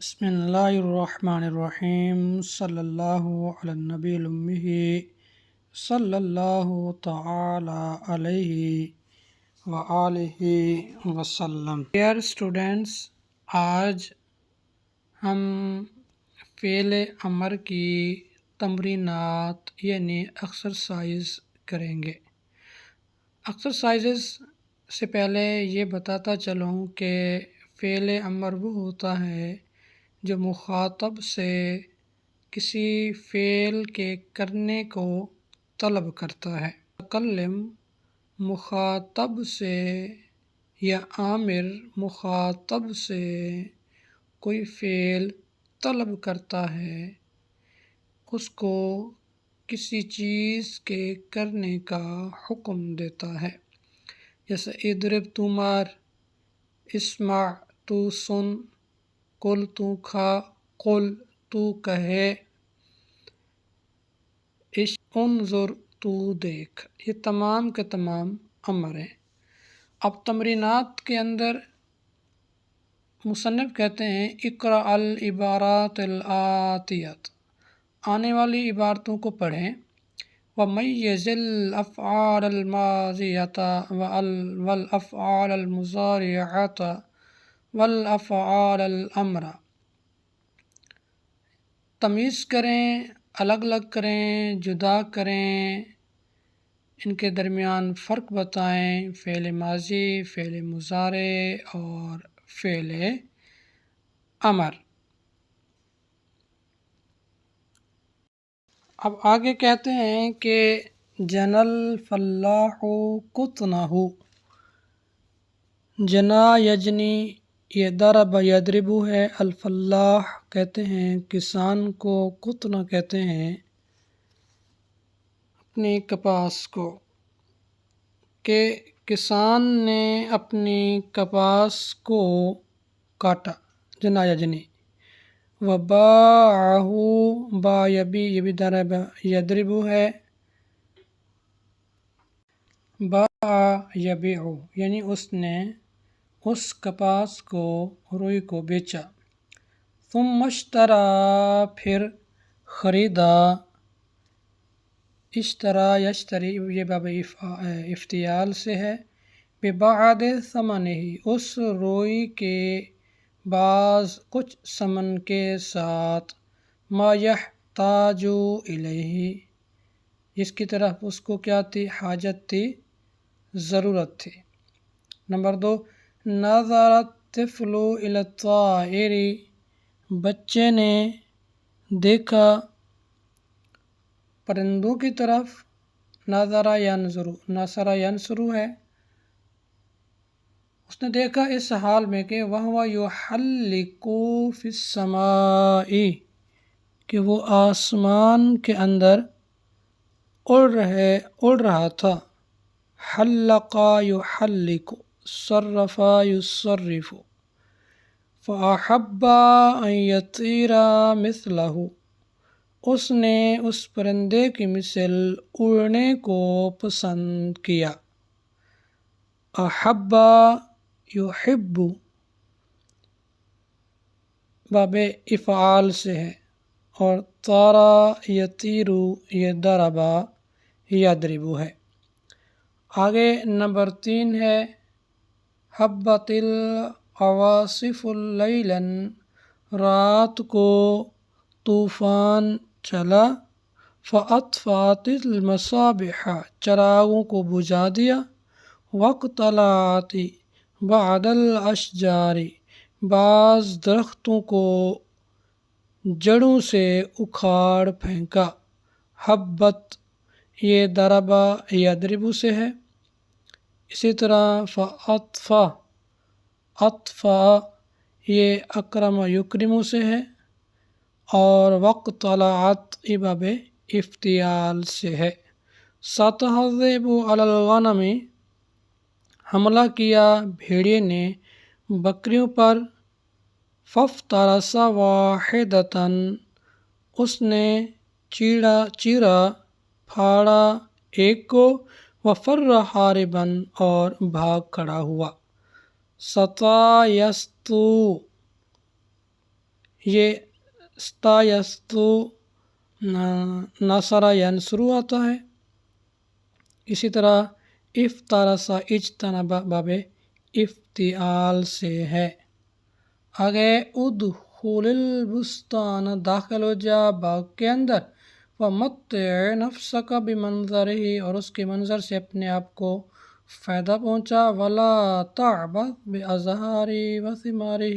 بسم اللہ الرحمن الرحیم صلی اللہ علی النبی الأمی صلی اللہ تعالی علیہ وآلہ وسلم۔ ڈیئر اسٹوڈینٹس، آج ہم فعل امر کی تمرینات یعنی ایکسرسائز کریں گے۔ ایکسرسائزز سے پہلے یہ بتاتا چلوں کہ فعل امر وہ ہوتا ہے جو مخاطب سے کسی فعل کے کرنے کو طلب کرتا ہے۔ متکلم مخاطب سے یا آمر مخاطب سے کوئی فعل طلب کرتا ہے، اس کو کسی چیز کے کرنے کا حکم دیتا ہے، جیسے اضرب تو مار، اسمع تو سن، کل تو کھا، قل تو کہے، انظر تو دیکھ، یہ تمام کے تمام امر ہیں۔ اب تمرینات کے اندر مصنف کہتے ہیں اقرأ العبارات الآتیۃ، آنے والی عبارتوں کو پڑھیں، ومیز الافعال الماضیۃ والافعال المضارعۃ والافعال الامر، تمیز کریں، الگ الگ کریں، جدا کریں، ان کے درمیان فرق بتائیں، فعل ماضی، فعل مضارع اور فعل امر۔ اب آگے کہتے ہیں کہ جنى الفلاح قطنه، جنا یجنی، یہ ضرب یضرب ہے، الفلاح کہتے ہیں کسان کو، قطن کہتے ہیں اپنی کپاس کو، کہ کسان نے اپنی کپاس کو کاٹا، جنا یجنی۔ وباعہ، با یبی، یہ بھی ضرب یضرب ہے، باع یبیع، یعنی اس نے اس کپاس کو، روئی کو بیچا۔ ثم اشتری، پھر خریدا، اشترا یشتری، یہ باب افتعال سے ہے، ببعض ثمنہ، اس روئی کے بعض کچھ ثمن کے ساتھ، ما یحتاج الیہ، جس کی طرف اس کو کیا تھی، حاجت تھی، ضرورت تھی۔ نمبر 2، نظر الطفل الی الطائر، بچے نے دیکھا پرندوں کی طرف، نظر ینظر، نظر ینظر ہے، اس نے دیکھا اس حال میں کہ وَهُوَ يُحَلِّقُ فِي السَّمَاءِ، کہ وہ آسمان کے اندر اڑ رہا تھا۔ حلق یحلق، صرف یصرف، فأحب أن يطير مثله، اس نے اس پرندے کی مثل اڑنے کو پسند کیا۔ احب یحب باب افعال سے ہے، اور طارا یطیر، یہ ضرب یضرب ہے۔ آگے نمبر 3 ہے حبت العواصف لیلا، رات کو طوفان چلا، فاطفأت المصابیح، چراغوں کو بجھا دیا، واقتلعت بعض الاشجار، بعض درختوں کو جڑوں سے اکھاڑ پھینکا۔ حبت، یہ ضرب یضرب سے ہے، اسی طرح فاطفأ، اطفأ، یہ اکرم یکرم سے ہے، اور واقتلعت یہ باب افتعال سے ہے۔ ستہذب علی الغنم، حملہ کیا بھیڑیے نے بکریوں پر، فافترس واحدۃ، اس نے چیرا پھاڑا ایک کو، وفر ہاربا، اور بھاگ کھڑا ہوا۔ ستایست، یہ استایستو نصرہ ینصرو آتا ہے. اسی طرح افترس اجتنب باب افتعال سے ہے. آگے ادخل البستان داخل ہو جا باغ کے اندر، ومتع نفسک بمنظرہ اور اس کے منظر سے اپنے آپ کو فائدہ پہنچا، ولا تعبث بازہارہ وثمارہ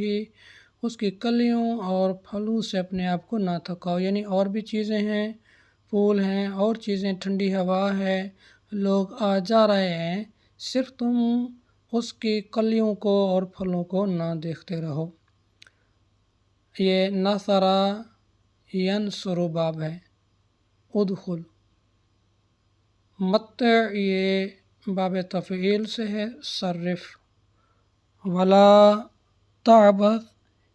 اس کی کلیوں اور پھلوں سے اپنے آپ کو نہ تھکاؤ. یعنی اور بھی چیزیں ہیں، پھول ہیں اور چیزیں، ٹھنڈی ہوا ہے، لوگ آ جا رہے ہیں، صرف تم اس کی کلیوں کو اور پھلوں کو نہ دیکھتے رہو. یہ نصرہ ینصر باب ہے. ادخل متع یہ باب تفعیل سے ہے، صرف. ولا تعبث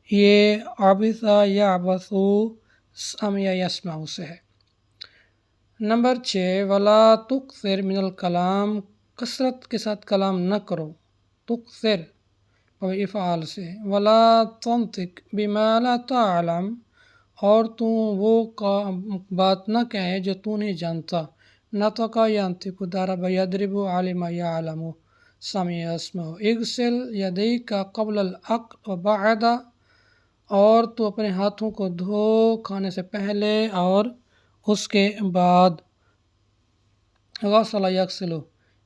یہ عبث یعبث سمع یسمع سے ہے. نمبر 6 ولا تکثر من الکلام کثرت کے ساتھ کلام نہ کرو. تکثر افعال سے. ولا تنطق بما لا تعلم اور تو وہ بات نہ کہے جو تو نہیں جانتا. نطق ینطق ضرب یضرب علم یعلم سمع یسمع. اغسل یدیک قبل الاکل وبعد اور تو اپنے ہاتھوں کو دھو کھانے سے پہلے اور اس کے بعد. غسل یغسل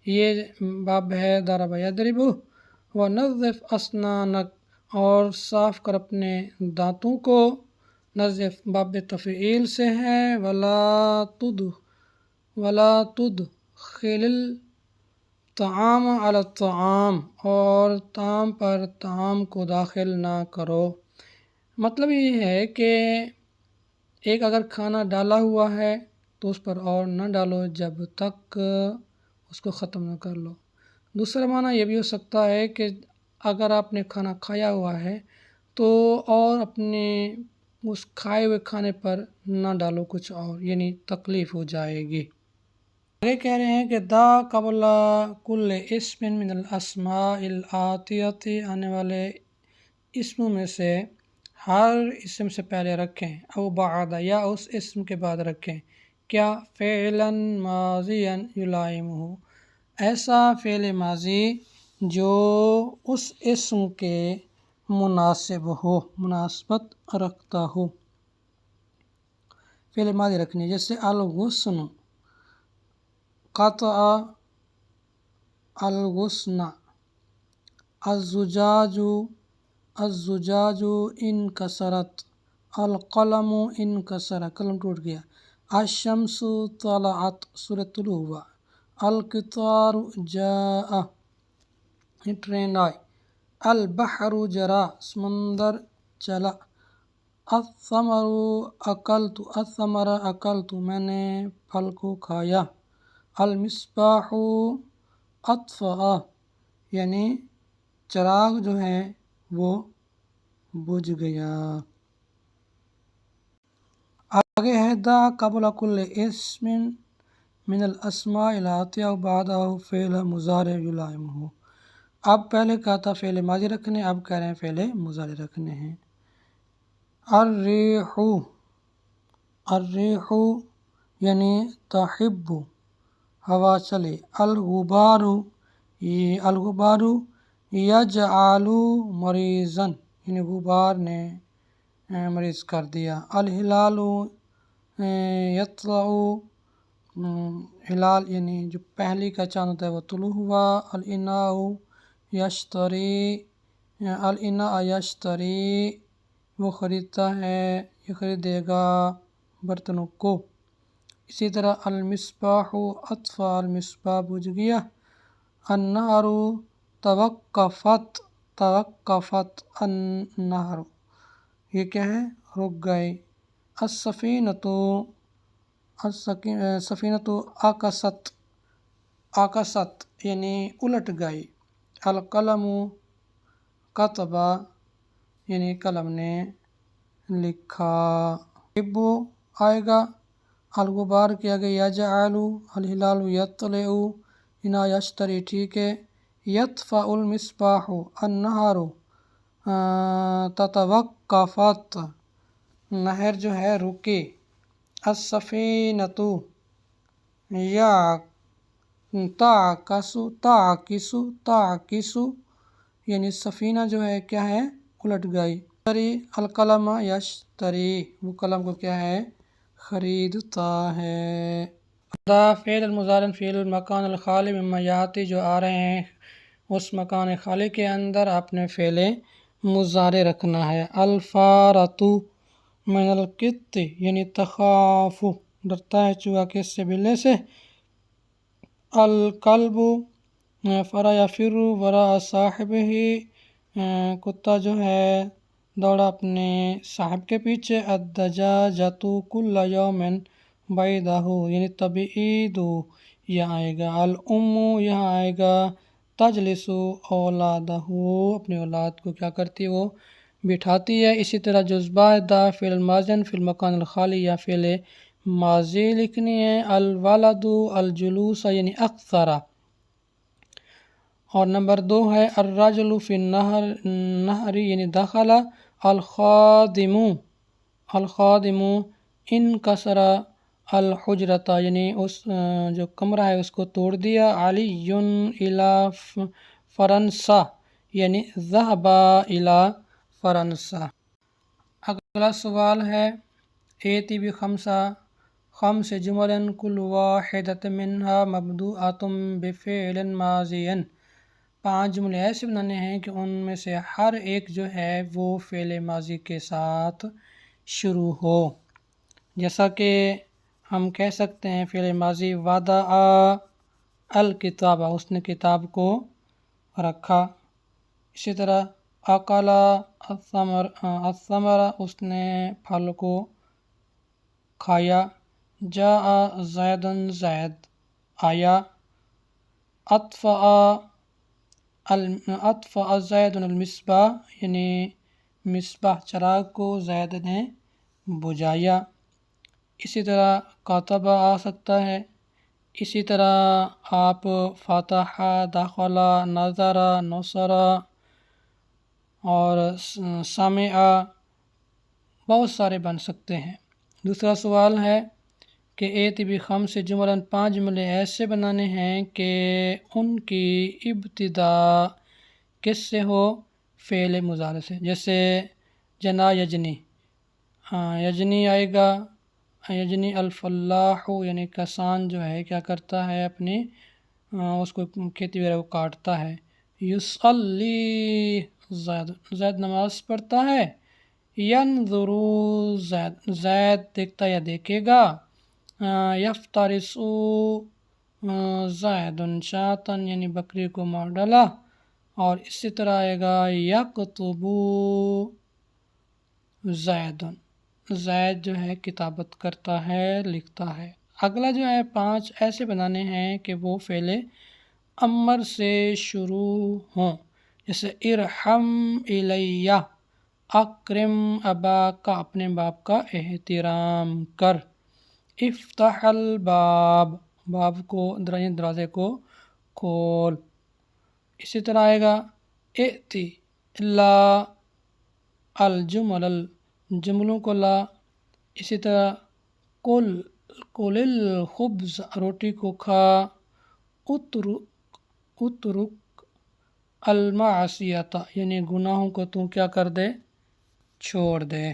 یہ باب ہے ضرب یضرب. ونظف اسنانک اور صاف کر اپنے دانتوں کو. نظف باب تفعیل سے ہے. ولا تدخل الطعام علی الطعام اور طعام پر طعام کو داخل نہ کرو. مطلب یہ ہے کہ ایک اگر کھانا ڈالا ہوا ہے تو اس پر اور نہ ڈالو جب تک اس کو ختم نہ کر لو. دوسرا معنی یہ بھی ہو سکتا ہے کہ اگر آپ نے کھانا کھایا ہوا ہے تو اور اپنے اس کھائے ہوئے کھانے پر نہ ڈالو کچھ اور، یعنی تکلیف ہو جائے گی. آگے کہہ رہے ہیں کہ دا قبل کل اسم من الاسماء الآتیۃ آنے والے اسموں میں سے ہر اسم سے پہلے رکھیں، او بعد یا اس اسم کے بعد رکھیں. کیا فعلا ماضیا یلائمہ ایسا فعل ماضی جو اس اسم کے مناسب ہو، مناسبت رکھتا ہو. فعل ماضی رکھنی جیسے الغصن قطع الغصن، الزجاج انکسرت، القلم انکسر قلم ٹوٹ گیا. الشمس طلعت سورج طلوع ہوا. القطار جاء ٹرین آئی. البحر جرا سمندر چلا. الثمر اکلت الثمر اکلت میں نے پھل کو کھایا. المصباح اطفأ یعنی چراغ جو ہے وہ بجھ گیا. آگے ہے دا قبل کل اسم من الاسماء الآتیہ وبعدہ فعل مضارع یلائمہ. اب پہلے کہا تھا فعل ماضی رکھنے، اب کہہ رہے ہیں فعل مضارع رکھنے ہیں. الریح یعنی تحب ہوا چلے. الغبار یجعل مریضا یعنی غبار نے مریض کر دیا. الہلال یطلع ہلال یعنی جو پہلی کا چاند ہوتا ہے وہ طلوع ہوا. الاناء یشتری وہ خریدتا ہے، یہ خریدے گا برتنوں کو. اسی طرح المصباح اطفأ المصباح بجھ گیا. النہر توقفت النہر یہ کیا ہے، رک گئے. السفینۃ عکست یعنی الٹ گئی. القلم کتب یعنی قلم نے لکھا. ابو آئے گا. الغبار کیا گیا یجعل. الہلال یطلع انا یشتری ٹھیک ہے. یطفأ المصباح النہر تتوقفت نہر جو ہے رکی، السفینۃ یا تعکسو یعنی سفینہ جو ہے کیا ہے الٹ گئی، القلم یشتری وہ قلم کو کیا ہے خریدتا ہے۔ فعل المضارع فعل المکان الخالی مما یاتی جو آ رہے ہیں اس مکان خالی کے اندر اپنے فعل مضارع رکھنا ہے۔ الفارۃ من القط یعنی تخاف ڈرتا ہے چوہا کس سے بلے سے۔ الکلب فرا یفر وراء صاحبہ کتا جو ہے دوڑا اپنے صاحب کے پیچھے۔ الدجاجۃ کل یوم بیضہ یعنی تبعید یہاں آئے گا۔ الام یہاں آئے گا تجلس اولادہ اپنے اولاد کو کیا کرتی ہے وہ بٹھاتی ہے۔ اسی طرح جذبہ دا فعل ماضی فی المکان الخالی یا فعل ماضی لکھنی ہے۔ الولد الجلوس یعنی اکثر۔ اور نمبر 2 ہے الرجل فی النہر یعنی دخل۔ الخادم انکسر الحجرۃ یعنی اس جو کمرہ ہے اس کو توڑ دیا۔ علی الی فرنسا یعنی ذهب الی فرنسا۔ اگلا سوال ہے ایتی بخمسہ خمس جمل کل واحدۃ منها مبدوءۃ بفعل ماضی، 5 جملے ایسے بنانے ہیں کہ ان میں سے ہر ایک جو ہے وہ فعل ماضی کے ساتھ شروع ہو۔ جیسا کہ ہم کہہ سکتے ہیں فعل ماضی وضع الکتاب اس نے کتاب کو رکھا۔ اسی طرح اکل الثمر اس نے پھل کو کھایا۔ جاء زید زید آیا۔ اطفأ زید المصباح یعنی مصباح چراغ کو زید نے بجھایا۔ اسی طرح کاتب آ سکتا ہے۔ اسی طرح آپ فتح دخل نظر نصر اور سمع بہت سارے بن سکتے ہیں۔ دوسرا سوال ہے کہ ایتی بخمس جمل 5 جملے ایسے بنانے ہیں کہ ان کی ابتدا کس سے ہو فعل مضارع سے، جیسے جنا یجنی، یجنی آئے گا یجنی الفلاح یعنی کسان جو ہے کیا کرتا ہے اپنی اس کو کھیتی وغیرہ کو کاٹتا ہے۔ یصلی زید زید نماز پڑھتا ہے۔ ینظر زید زید دیکھتا یا دیکھے گا۔ یفترس زید شاۃ یعنی بکری کو مار ڈالا۔ اور اسی طرح آئے گا یکتب زید زید جو ہے کتابت کرتا ہے لکھتا ہے۔ اگلا جو ہے 5 ایسے بنانے ہیں کہ وہ فعل امر سے شروع ہوں، جیسے ارحم الیہ، اکرم اباک اپنے باپ کا احترام کر۔ افتح الباب باب کو دروازے کو کھول۔ اسی طرح آئے گا ائتی لا الجمل جملوں کو لا۔ اسی طرح کل الخبز روٹی کو کھا۔ اترک المعصیۃ یعنی گناہوں کو تو کیا کر دے چھوڑ دے۔